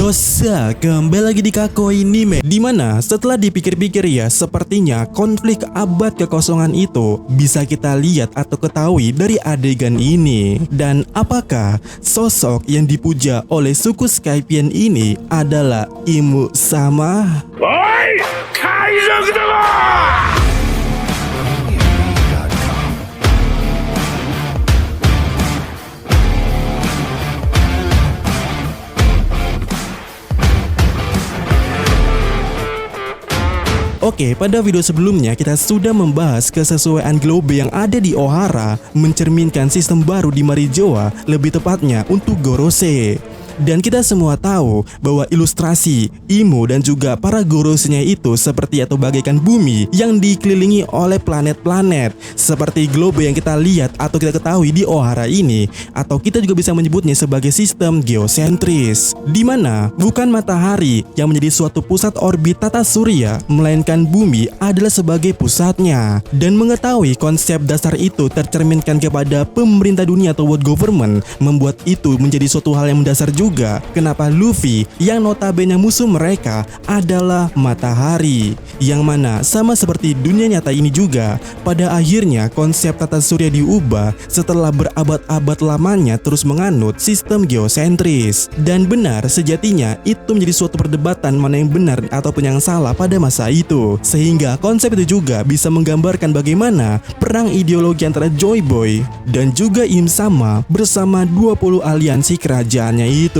Yosa, kembali lagi di Kakoi Nime. Dimana setelah dipikir-pikir ya, sepertinya konflik abad kekosongan itu bisa kita lihat atau ketahui dari adegan ini. Dan apakah sosok yang dipuja oleh suku Skypian ini adalah Imu sama? Oi! Kaizoku demo! Oke, pada video sebelumnya kita sudah membahas kesesuaian globe yang ada di Ohara mencerminkan sistem baru di Marijoa, lebih tepatnya untuk Gorose. Dan kita semua tahu bahwa ilustrasi Imu dan juga para Gorosenya itu seperti atau bagaikan bumi yang dikelilingi oleh planet-planet seperti globe yang kita lihat atau kita ketahui di Ohara ini, atau kita juga bisa menyebutnya sebagai sistem geosentris, di mana bukan matahari yang menjadi suatu pusat orbit tata surya, melainkan bumi adalah sebagai pusatnya. Dan mengetahui konsep dasar itu tercerminkan kepada pemerintah dunia atau world government, membuat itu menjadi suatu hal yang mendasar juga kenapa Luffy yang notabene musuh mereka adalah matahari, yang mana sama seperti dunia nyata ini juga, pada akhirnya konsep tata surya diubah setelah berabad-abad lamanya terus menganut sistem geosentris. Dan benar, sejatinya itu menjadi suatu perdebatan mana yang benar ataupun yang salah pada masa itu, sehingga konsep itu juga bisa menggambarkan bagaimana perang ideologi antara Joy Boy dan juga Im Sama bersama 20 aliansi kerajaannya itu.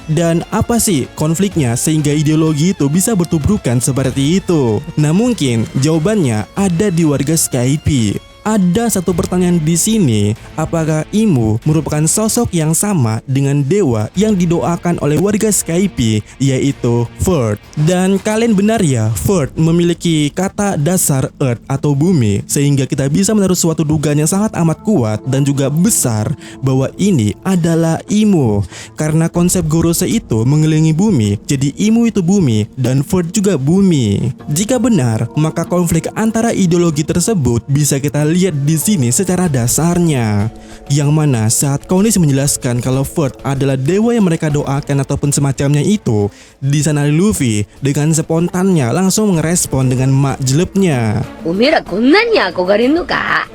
Dan apa sih konfliknya sehingga ideologi itu bisa bertubrukan seperti itu? Nah, mungkin jawabannya ada di warga Skype. Ada satu pertanyaan di sini, apakah Imu merupakan sosok yang sama dengan dewa yang didoakan oleh warga Skype, yaitu Ford? Dan kalian benar ya, Ford memiliki kata dasar Earth atau bumi, sehingga kita bisa menaruh suatu dugaan yang sangat amat kuat dan juga besar bahwa ini adalah Imu. Karena konsep Gorose itu mengelilingi bumi, jadi Imu itu bumi dan Ford juga bumi. Jika benar, maka konflik antara ideologi tersebut bisa kita lihat di sini secara dasarnya, yang mana saat Konis menjelaskan kalau Ford adalah dewa yang mereka doakan ataupun semacamnya itu, di sana Luffy dengan spontannya langsung merespon dengan mak jelepnya. Omera konnan ni akogareru no ka?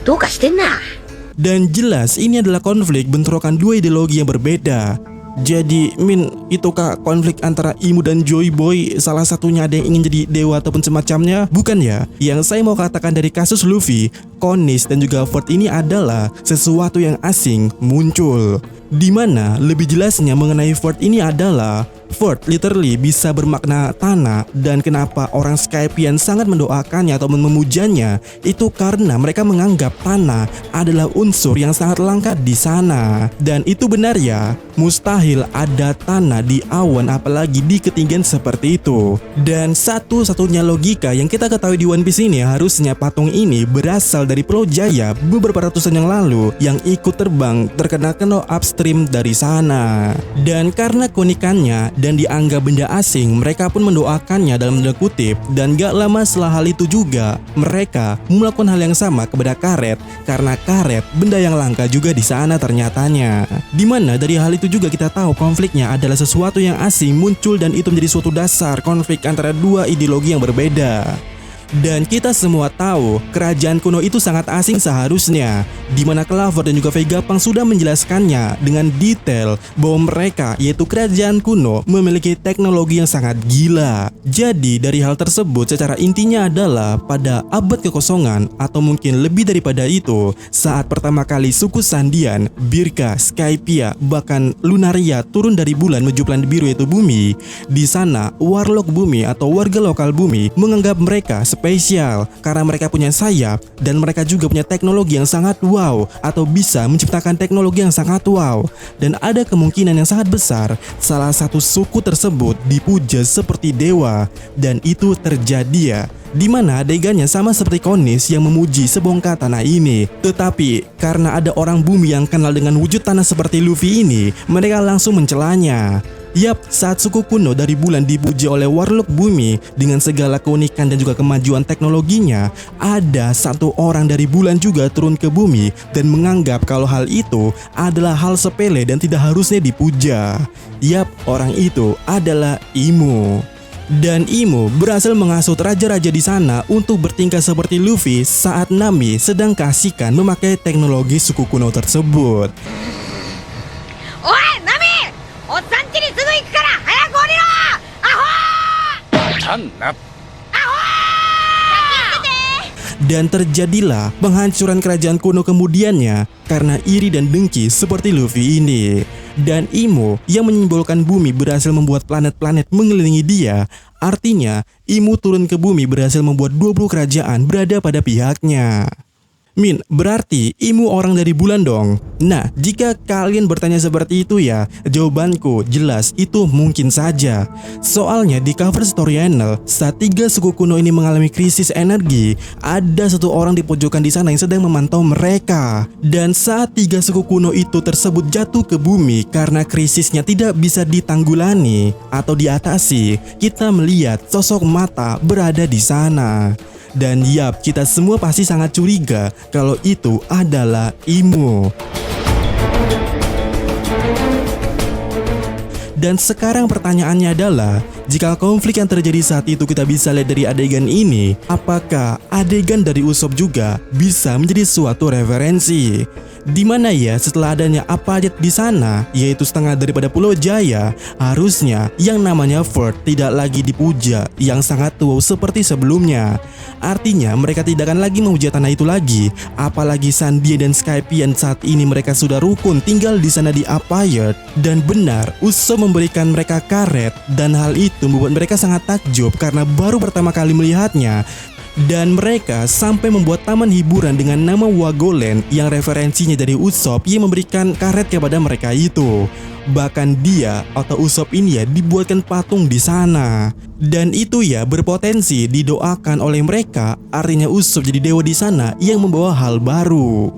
Douka shiten na? Dan jelas ini adalah konflik bentrokan dua ideologi yang berbeda. Jadi itukah konflik antara Imu dan Joy Boy salah satunya ada yang ingin jadi dewa ataupun semacamnya? Bukan ya? Yang saya mau katakan dari kasus Luffy, Konis dan juga Ford ini adalah sesuatu yang asing muncul, di mana lebih jelasnya mengenai Ford ini adalah Ford literally bisa bermakna tanah. Dan kenapa orang Skypian sangat mendoakannya atau memujanya, itu karena mereka menganggap tanah adalah unsur yang sangat langka di sana. Dan itu benar ya, mustahil ada tanah di awan apalagi di ketinggian seperti itu. Dan satu-satunya logika yang kita ketahui di One Piece ini, harusnya patung ini berasal dari Pulau Jaya beberapa ratusan yang lalu yang ikut terbang terkena upstream dari sana. Dan karena keunikannya dan dianggap benda asing, mereka pun mendoakannya dalam tanda kutip. Dan gak lama setelah hal itu juga, mereka melakukan hal yang sama kepada karet, karena karet benda yang langka juga di sana ternyatanya. Dimana dari hal itu juga kita tahu konfliknya adalah sesuatu yang asing muncul, dan itu menjadi suatu dasar konflik antara dua ideologi yang berbeda. Dan kita semua tahu kerajaan kuno itu sangat asing seharusnya, di mana Clover dan juga Vegapunk sudah menjelaskannya dengan detail bahwa mereka, yaitu kerajaan kuno, memiliki teknologi yang sangat gila. Jadi dari hal tersebut secara intinya adalah pada abad kekosongan atau mungkin lebih daripada itu, saat pertama kali suku Sandian, Birka, Skypia, bahkan Lunaria turun dari bulan menuju planet biru yaitu bumi, di sana warlock bumi atau warga lokal bumi menganggap mereka spesial karena mereka punya sayap dan mereka juga punya teknologi yang sangat wow atau bisa menciptakan teknologi yang sangat wow. Dan ada kemungkinan yang sangat besar salah satu suku tersebut dipuja seperti dewa, dan itu terjadi ya, di mana adegannya sama seperti Konis yang memuji sebongkah tanah ini. Tetapi karena ada orang bumi yang kenal dengan wujud tanah seperti Luffy ini, mereka langsung mencelanya. Yap, saat suku kuno dari bulan dipuja oleh warlock bumi dengan segala keunikan dan juga kemajuan teknologinya, ada satu orang dari bulan juga turun ke bumi dan menganggap kalau hal itu adalah hal sepele dan tidak harusnya dipuja. Yap, orang itu adalah Imo. Dan Imo berhasil menghasut raja-raja di sana untuk bertingkah seperti Luffy saat Nami sedang keasikan memakai teknologi suku kuno tersebut. Oi, Nami! Otsanちにすぐ行くから早く降りろ！アホー！なんな。Dan terjadilah penghancuran kerajaan kuno kemudiannya karena iri dan dengki seperti Luffy ini. Dan Imo yang menyimbolkan bumi berhasil membuat planet-planet mengelilingi dia. Artinya Imo turun ke bumi berhasil membuat 20 kerajaan berada pada pihaknya. Min, berarti Imo orang dari bulan dong. Nah, jika kalian bertanya seperti itu ya, jawabanku jelas itu mungkin saja. Soalnya di cover story Enel, saat 3 suku kuno ini mengalami krisis energi, ada satu orang di pojokan di sana yang sedang memantau mereka. Dan saat 3 suku kuno itu tersebut jatuh ke bumi karena krisisnya tidak bisa ditanggulani atau diatasi, kita melihat sosok mata berada di sana. Dan yap, kita semua pasti sangat curiga kalau itu adalah Imo. Dan sekarang pertanyaannya adalah, jika konflik yang terjadi saat itu kita bisa lihat dari adegan ini, apakah adegan dari Usopp juga bisa menjadi suatu referensi? Dimana ya setelah adanya Apayat di sana, yaitu setengah daripada Pulau Jaya, harusnya yang namanya Ford tidak lagi dipuja yang sangat tua seperti sebelumnya. Artinya mereka tidak akan lagi memuja tanah itu lagi. Apalagi Sandy dan Skypiea saat ini mereka sudah rukun tinggal di sana di Apayat. Dan benar, Usopp memberikan mereka karet dan hal itu membuat mereka sangat takjub karena baru pertama kali melihatnya. Dan mereka sampai membuat taman hiburan dengan nama Wagoland yang referensinya dari Usopp yang memberikan karet kepada mereka itu. Bahkan dia atau Usopp ini ya dibuatkan patung di sana. Dan itu ya berpotensi didoakan oleh mereka, artinya Usopp jadi dewa di sana yang membawa hal baru.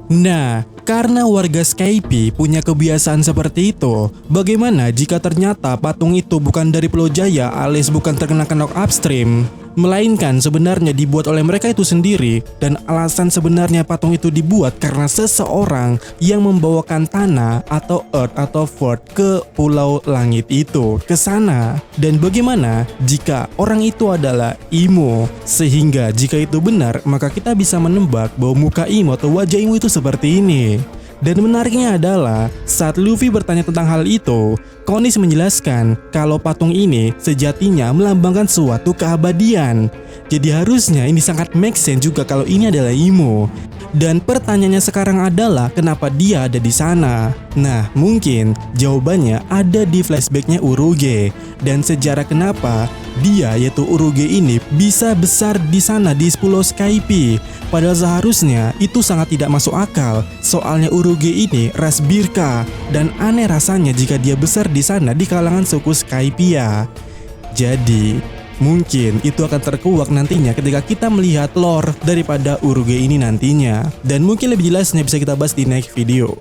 Nah, karena warga Skypiea punya kebiasaan seperti itu, bagaimana jika ternyata patung itu bukan dari Pulau Jaya alias bukan terkena knock upstream, melainkan sebenarnya dibuat oleh mereka itu sendiri, dan alasan sebenarnya patung itu dibuat karena seseorang yang membawakan tanah atau earth atau fort ke pulau langit itu ke sana. Dan bagaimana jika orang itu adalah Imo? Sehingga jika itu benar, maka kita bisa menebak bahwa muka Imo atau wajah Imo itu seperti ini. Dan menariknya adalah saat Luffy bertanya tentang hal itu, Konis menjelaskan kalau patung ini sejatinya melambangkan suatu keabadian. Jadi harusnya ini sangat make sense juga kalau ini adalah Imo. Dan pertanyaannya sekarang adalah kenapa dia ada di sana? Nah, mungkin jawabannya ada di flashbacknya Uroge dan sejarah kenapa dia yaitu Uroge ini bisa besar di sana di Pulau Skypiea. Padahal seharusnya itu sangat tidak masuk akal. Soalnya Uroge ini ras Birka dan aneh rasanya jika dia besar di sana di kalangan suku Skypiea. Jadi mungkin itu akan terkuak nantinya ketika kita melihat lore daripada Uroge ini nantinya. Dan mungkin lebih jelasnya bisa kita bahas di next video.